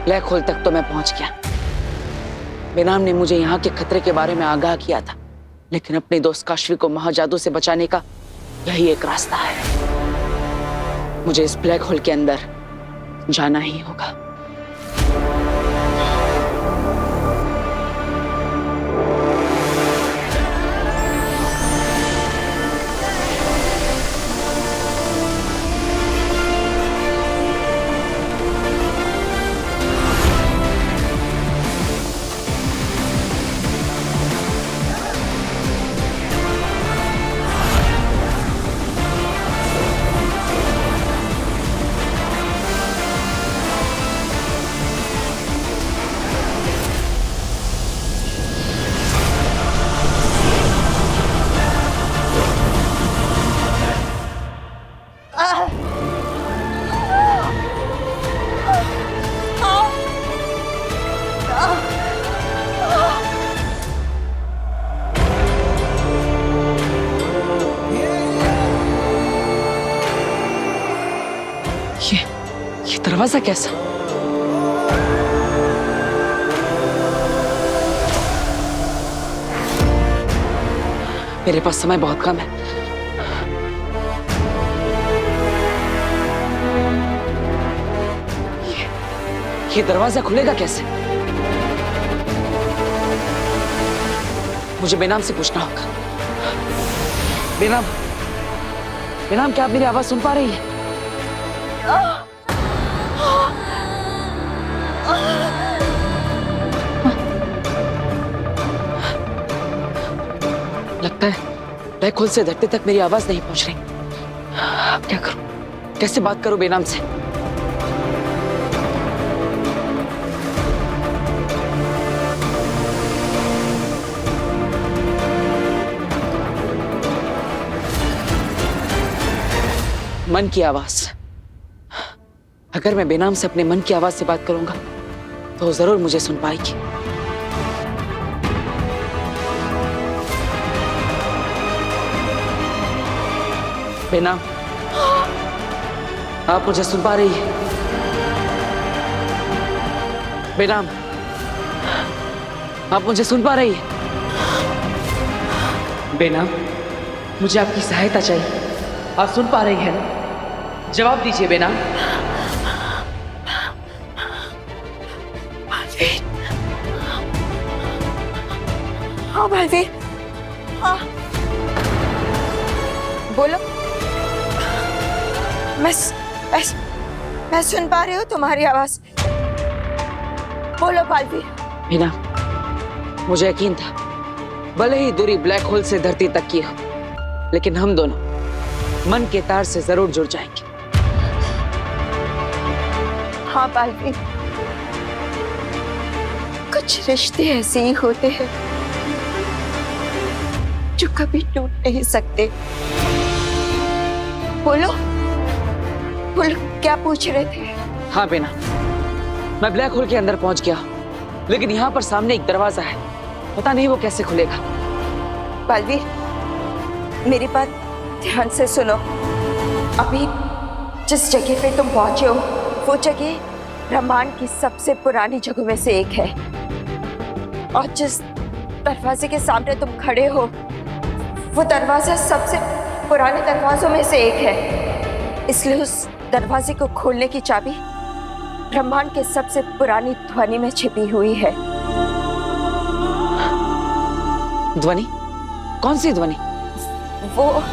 Black hole तक तो मैं पहुंच गया। बेनाम ने मुझे यहाँ के खतरे के बारे में आगाह किया था, लेकिन अपने दोस्त काशवी को महाजादू से बचाने का यही एक रास्ता है। मुझे इस ब्लैक होल के अंदर जाना ही होगा। ये दरवाजा कैसा? मेरे पास समय बहुत कम है। ये दरवाजा खुलेगा कैसे? मुझे बेनाम से पूछना होगा। बेनाम, बेनाम, क्या आप मेरी आवाज सुन पा रही है? लगता है ब्लैक होल से धरती तक मेरी आवाज नहीं पहुंच रही। अब क्या करूं? कैसे बात करूं बेनाम से? मन की आवाज। अगर मैं बेनाम से अपने मन की आवाज से बात करूंगा तो जरूर मुझे सुन पाएगी। बेनाम, आप मुझे सुन पा रही है? बेनाम, आप मुझे सुन पा रही है? बेनाम, मुझे आपकी सहायता चाहिए। आप सुन पा रही है ना? जवाब दीजिए बेनाम। हाँ बलवीर, हाँ बोलो। मैं सुन पा रही हूँ तुम्हारी आवाज। बोलो बलवीर। मीना, मुझे यकीन था भले ही दूरी ब्लैक होल से धरती तक की हो, लेकिन हम दोनों मन के तार से जरूर जुड़ जाएंगे। हाँ बलवीर, कुछ रिश्ते ऐसे ही होते हैं जो कभी टूट नहीं सकते। बोलो बोलो, क्या पूछ रहे थे? हाँ बेना, मैं ब्लैक होल के अंदर पहुंच गया, लेकिन यहाँ पर सामने एक दरवाजा है। पता नहीं वो कैसे खुलेगा। बलवीर, मेरी बात ध्यान से सुनो। अभी जिस जगह पे तुम पहुंचे हो वो जगह ब्रह्मांड की सबसे पुरानी जगहों में से एक है, और जिस दरवाजे के सामने तुम खड़े हो वो दरवाजा सबसे पुराने दरवाजों में से एक है। इसलिए उस दरवाजे को खोलने की चाबी ब्रह्मांड के सबसे पुरानी ध्वनि में छिपी हुई है। ध्वनि? कौन सी ध्वनि? वो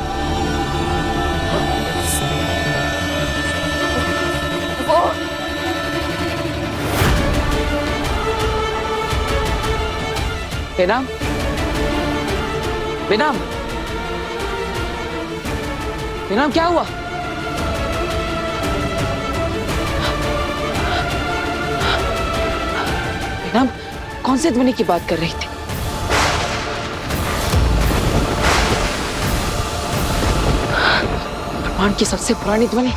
बेनाम, बेनाम, बेनाम, क्या हुआ? बेनाम कौन से ध्वनि की बात कर रही थी? ब्रह्मांड की सबसे पुरानी ध्वनि?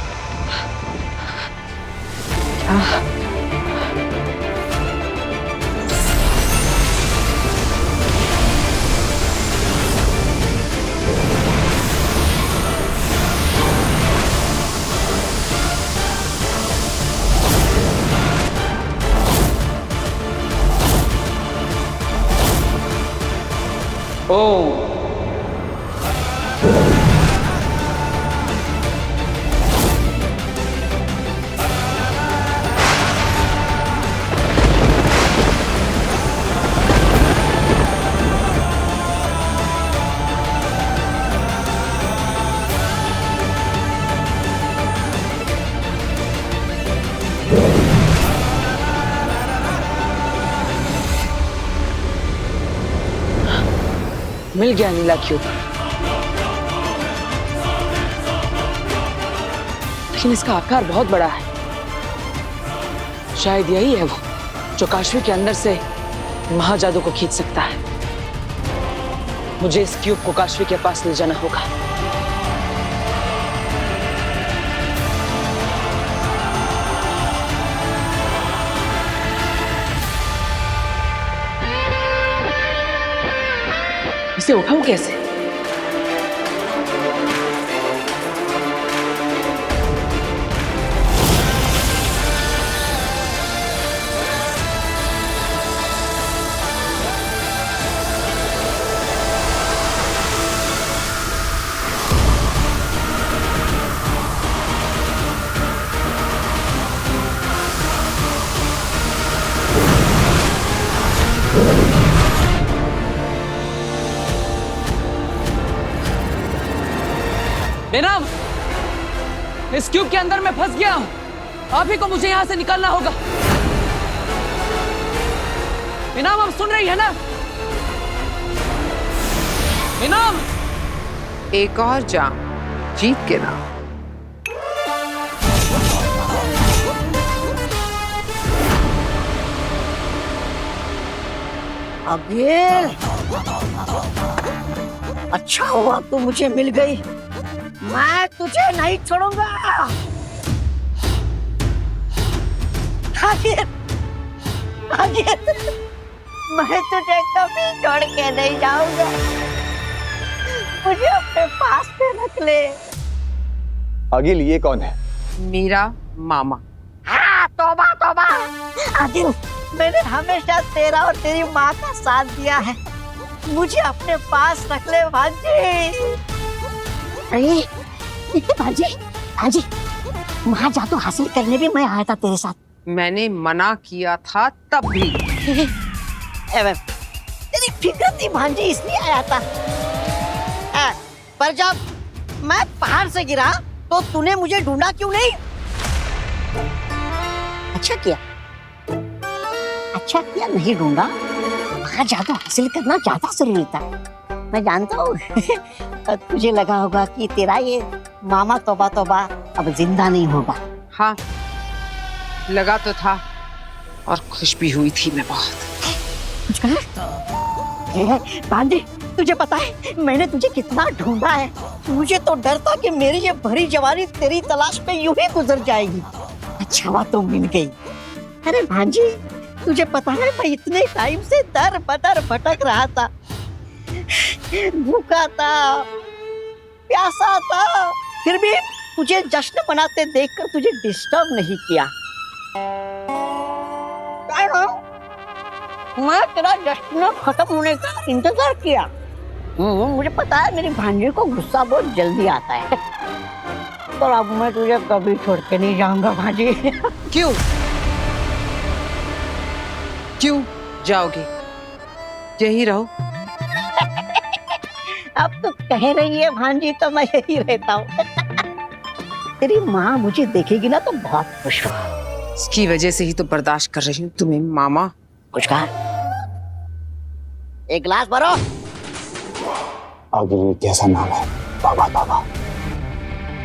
क्या? ओम। मिल गया नीला क्यूब। लेकिन इसका आकार बहुत बड़ा है। शायद यही है वो जो काशवी के अंदर से महाजादू को खींच सकता है। मुझे इस क्यूब को काशवी के पास ले जाना होगा। इसे उठाऊं कैसे? बेनाम, इस क्यूब के अंदर मैं फंस गया हूं। आप ही को मुझे यहां से निकलना होगा। बेनाम, आप सुन रही है ना? बेनाम, एक और जाम जीत के नाम। अबे अच्छा हुआ तू मुझे मिल गई। मैं तुझे नहीं छोड़ूंगा। आगे, आगे, मैं तुझे कभी छोड़ के नहीं जाऊंगा। मुझे अपने पास में रख ले। आगिल, ये कौन है? मेरा मामा। हाँ, तौबा तौबा। आदिल, मैंने हमेशा तेरा और तेरी माँ का साथ दिया है। मुझे अपने पास रख ले भांजी। अरे भांजी, भांजी, महाजादू हासिल करने भी मैं आया था तेरे साथ। मैंने मना किया था तब भी। तेरी फिक्र थी भांजी, इसलिए आया था। पर जब मैं पहाड़ से गिरा तो तूने मुझे ढूंढा क्यों नहीं? अच्छा किया, अच्छा किया नहीं ढूंढा। महाजादू हासिल करना ज्यादा जरूरी था। मैं जानता हूँ तुझे लगा होगा कि तेरा ये मामा तौबा तौबा अब जिंदा नहीं होगा। हाँ, लगा तो था और खुश भी हुई थी मैं बहुत। कुछ कहा? भांजी, तुझे पता है मैंने तुझे कितना ढूंढा है। मुझे तो डर था कि मेरी ये भरी जवानी तेरी तलाश में यूं ही गुजर जाएगी। अच्छा हुआ तुम मिल गई। अरे भांजी, तुझे पता है मैं इतने टाइम से दर बदर भटक रहा था। भूखा था, प्यासा था, फिर भी तुझे जश्न मनाते देखकर तुझे डिस्टर्ब नहीं किया। मैं तेरा जश्न खत्म होने का इंतजार किया। मुझे पता है मेरी भांजी को गुस्सा बहुत जल्दी आता है। पर अब मैं तुझे कभी छोड़ के नहीं जाऊंगा भांजी। क्यों? क्यों जाओगे? यही रहो। अब तो कह रही है भांजी तो मैं यही रहता हूँ। तेरी माँ मुझे देखेगी ना तो बहुत खुश होगी। इसकी वजह से ही तो बर्दाश्त कर रही हूँ तुम्हें मामा। कुछ कहा? एक गिलास भरो। आगिल कैसा नाम है? बाबा बाबा।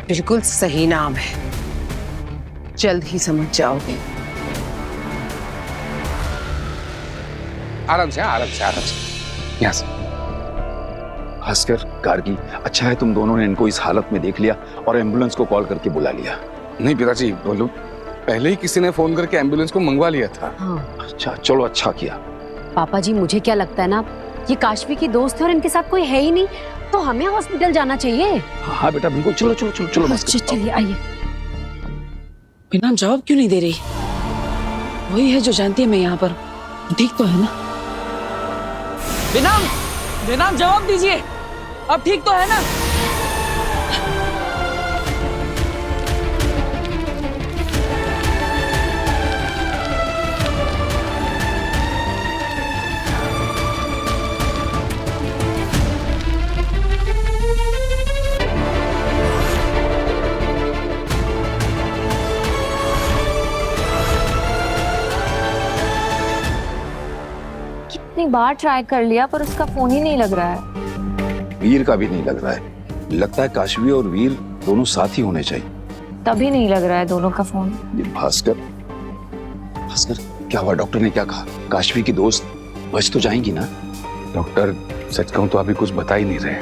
बिल्कुल सही नाम है, जल्द ही समझ जाओगे। आराम से, आराम से, आराम से। यहाँ से। भास्कर, गार्गी, अच्छा है तुम दोनों ने इनको इस हालत में देख लिया और एम्बुलेंस को कॉल करके बुला लिया। नहीं पिताजी, बोलो, पहले ही किसी ने फोन करके एम्बुलेंस को मंगवा लिया था। हाँ। अच्छा, चलो अच्छा किया। पापा जी, मुझे क्या लगता है ना, ये काशवी की दोस्त है और इनके साथ कोई है ही नहीं, तो हमें हॉस्पिटल जाना चाहिए। हाँ बेटा, बिल्कुल। चलो चलो चलो चलो। चलिए आइए। बेनाम जवाब क्यों नहीं दे रही? वही है जो जानती है मैं यहाँ पर। ठीक तो है ना? बेनाम, बेनाम जवाब दीजिए, अब ठीक तो है ना? कितनी बार ट्राई कर लिया पर उसका फोन ही नहीं लग रहा है। वीर का भी नहीं लग रहा है। लगता है काशवी और वीर दोनों साथ ही होने चाहिए। तभी नहीं लग रहा है दोनों का फोन। ये भास्कर, भास्कर क्या हुआ? डॉक्टर ने क्या कहा? काशवी की दोस्त बच तो जाएंगी ना? डॉक्टर सच कहूं तो अभी कुछ बता ही नहीं रहे।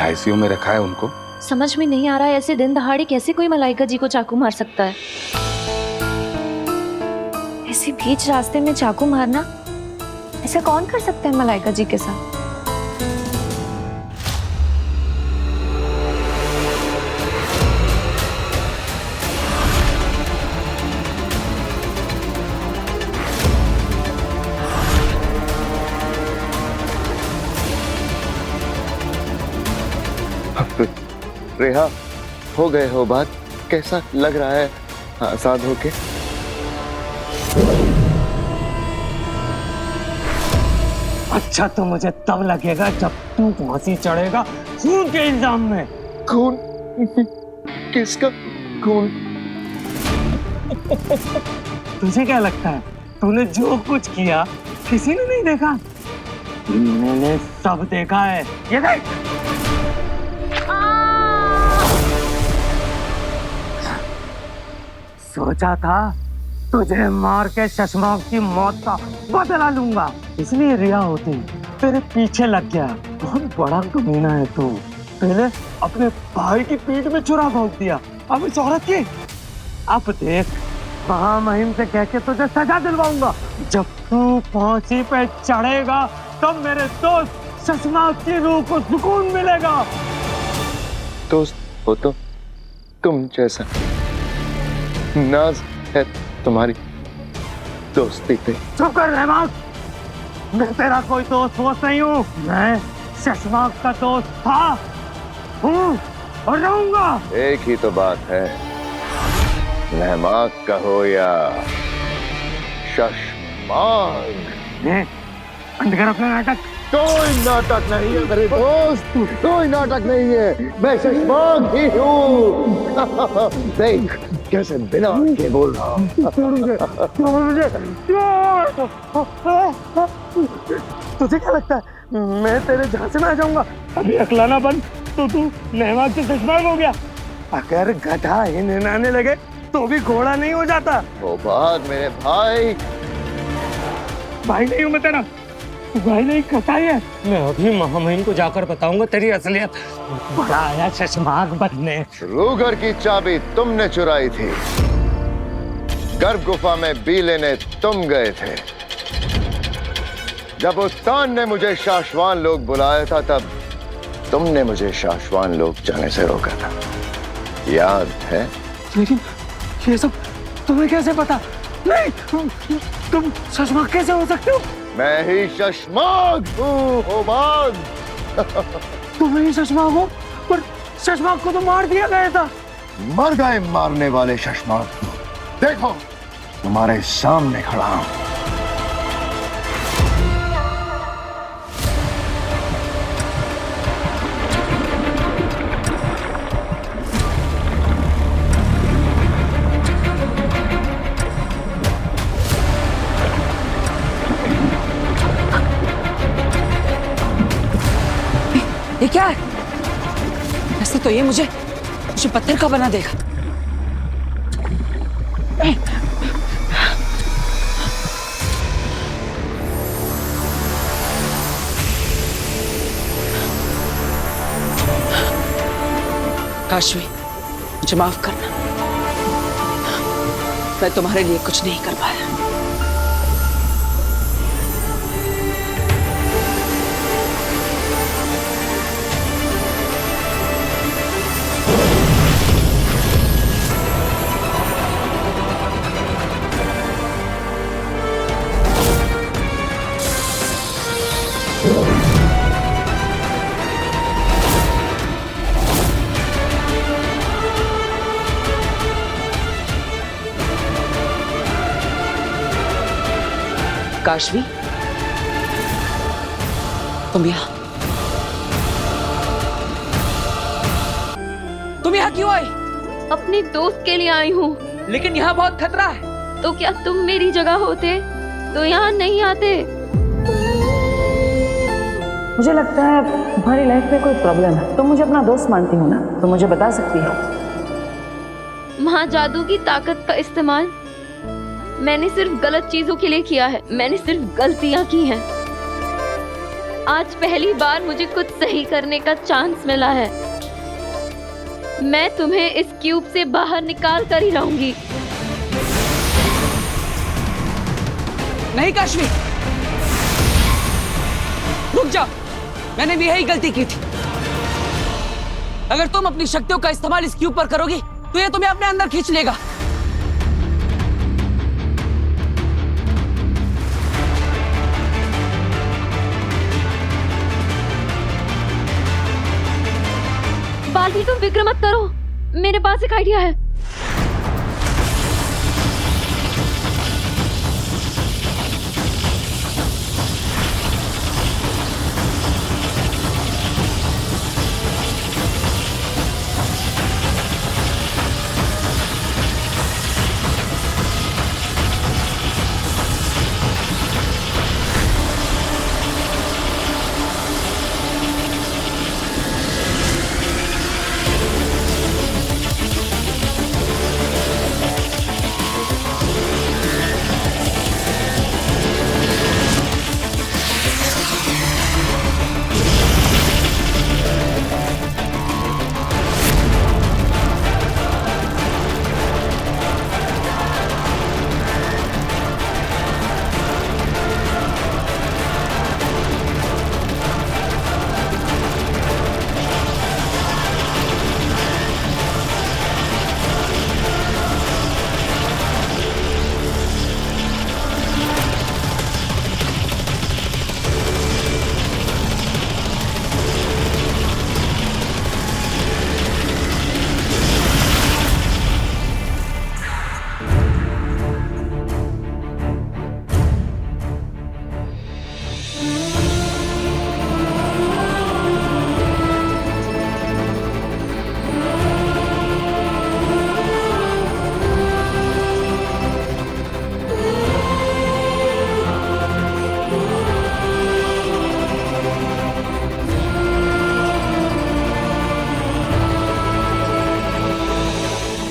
आईसीयू में रखा है उनको। समझ में नहीं आ रहा है ऐसे दिन दहाड़े कैसे कोई मलाइका जी को चाकू मार सकता है। ऐसे बीच रास्ते में चाकू मारना, ऐसा कौन कर सकता है मलाइका जी के साथ? रेहा, हो गए हो बात? कैसा लग रहा है आजाद होके? अच्छा तो मुझे तब लगेगा जब तू फांसी चढ़ेगा खून के इल्जाम में। खून? किसका खून? तुझे क्या लगता है तूने जो कुछ किया किसी ने नहीं देखा? मैंने सब देखा है। ये देख। सोचा था तुझे मार के शशमाक की मौत का बदला लूंगा, इसलिए रिया होती तेरे पीछे लग गया। बहुत बड़ा कमीना है तू। पहले अपने भाई की पीठ में छुरा भोंक दिया, अब इस औरत की। अब देख, महामहिम से कह के तुझे सजा दिलवाऊंगा। जब तू फांसी पे चढ़ेगा तब मेरे दोस्त शशमाक की रूह को सुकून मिलेगा। दोस्त हो तो तुम जैसा नाज है तुम्हारी दोस्ती पे। चुप कर रहमान, मैं तेरा कोई दोस्त वोस्त नहीं हूँ। मैं शशमाक का दोस्त था, हूँ और रहूंगा। एक ही तो बात है, रहमाक कहो या शशमाक। बंद कर अपना नाटक। कोई नाटक नहीं है मेरे दोस्त, कोई नाटक नहीं है। मैं शशमाक ही हूँ। देख कैसे बिना के बोल रहा हूँ। तुझे क्या लगता है मैं तेरे झांसे में आ जाऊंगा? अभी अकलाना बंद तो तू रहमान से शशमाक हो गया। अगर गधा ही निनाने लगे तो भी घोड़ा नहीं हो जाता। वो बात मेरे भाई। भाई नहीं हूँ मैं तेरा, भाई नहीं कसाई है। मैं अभी महामहिम को जाकर बताऊंगा तेरी असलियत। बड़ा आया शशमाक बनने। रूगर की चाबी तुमने चुराई थी, गर्भ गुफा में बी लेने तुम गए थे। जब उस्तान ने मुझे शाश्वान लोग बुलाया था तब तुमने मुझे शाश्वान लोग जाने से रोका था, याद है? लेकिन ये सब तुम्हें कैसे पता? नहीं, तुम शशमाक कैसे हो सकते हो? मैं ही शशमाक हूँ होबाग। तुम ही शशमाक हो, पर शशमाक को तो मार दिया गया था। मर गए मारने वाले शशमाक। देखो तुम्हारे सामने खड़ा हूं। ये क्या है? ऐसे तो ये मुझे पत्थर का बना देगा। काशवी, मुझे माफ करना, मैं तुम्हारे लिए कुछ नहीं कर पाया। काशवी, तुम यहाँ क्यों आई? अपने दोस्त के लिए आई हूँ। लेकिन यहाँ बहुत खतरा है। तो क्या तुम मेरी जगह होते तो यहाँ नहीं आते? मुझे लगता है तुम्हारी लाइफ में कोई प्रॉब्लम है। तुम मुझे अपना दोस्त मानती हो ना, तो मुझे बता सकती हो। महाजादू की ताकत का इस्तेमाल मैंने सिर्फ गलत चीजों के लिए किया है। मैंने सिर्फ गलतियां की हैं। आज पहली बार मुझे कुछ सही करने का चांस मिला है। मैं तुम्हें इस क्यूब से बाहर निकाल कर ही रहूंगी। नहीं काशवी, रुक जाओ। मैंने भी यही गलती की थी। अगर तुम अपनी शक्तियों का इस्तेमाल इस क्यूब पर करोगी तो ये तुम्हें अपने अंदर खींच लेगा। बालवीर, तुम फिक्र मत करो, मेरे पास एक आइडिया है।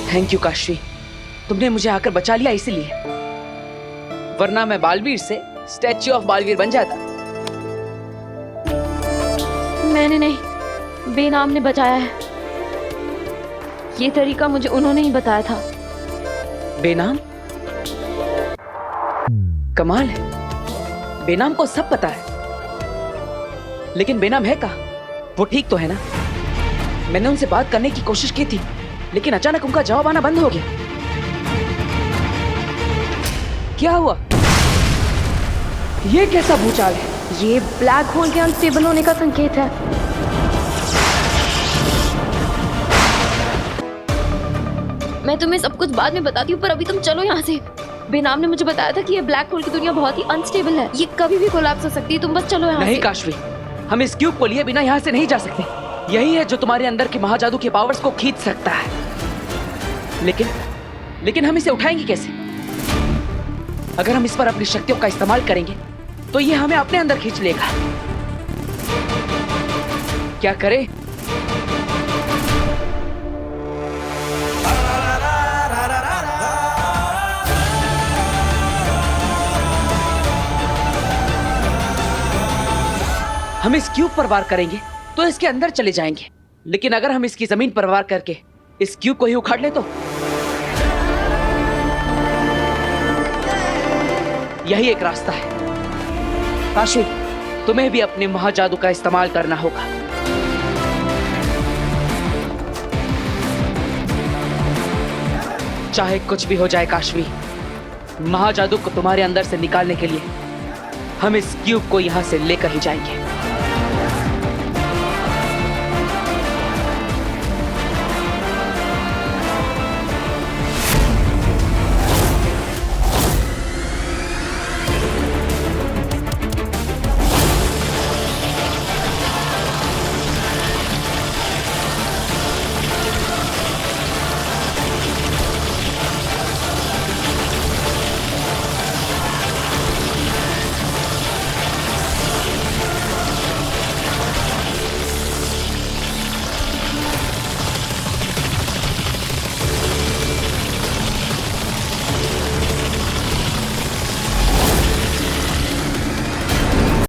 थैंक यू काशवी, तुमने मुझे आकर बचा लिया इसीलिए, वरना मैं बालवीर से स्टैच्यू ऑफ बालवीर बन जाता। मैंने नहीं, बेनाम ने बचाया है। ये तरीका मुझे उन्होंने ही बताया था। बेनाम? कमाल है, बेनाम को सब पता है, लेकिन बेनाम है कहाँ? वो ठीक तो है ना? मैंने उनसे बात करने की कोशिश की थी, लेकिन अचानक उनका जवाब आना बंद हो गया। क्या हुआ? ये कैसा भूचाल है? ये ब्लैक होल के अनस्टेबल होने का संकेत है। मैं तुम्हें सब कुछ बाद में बताती हूँ, पर अभी तुम चलो यहाँ से। बेनाम ने मुझे बताया था कि ये ब्लैक होल की दुनिया बहुत ही अनस्टेबल है, ये कभी भी कोलैप्स हो सकती है। तुम बस चलो यहाँ से। नहीं काशवी, हम इस क्यूब को लिए बिना यहाँ से नहीं जा सकते। यही है जो तुम्हारे अंदर के महाजादू के पावर्स को खींच सकता है। लेकिन हम इसे उठाएंगे कैसे? अगर हम इस पर अपनी शक्तियों का इस्तेमाल करेंगे तो ये हमें अपने अंदर खींच लेगा। क्या करें? हम इस क्यूब पर वार करेंगे तो इसके अंदर चले जाएंगे, लेकिन अगर हम इसकी जमीन पर वार करके इस क्यूब को ही उखाड़ ले तो यही एक रास्ता है। काशी, तुम्हें भी अपने महाजादू का इस्तेमाल करना होगा। चाहे कुछ भी हो जाए काशवी, महाजादू को तुम्हारे अंदर से निकालने के लिए हम इस क्यूब को यहां से लेकर ही जाएंगे।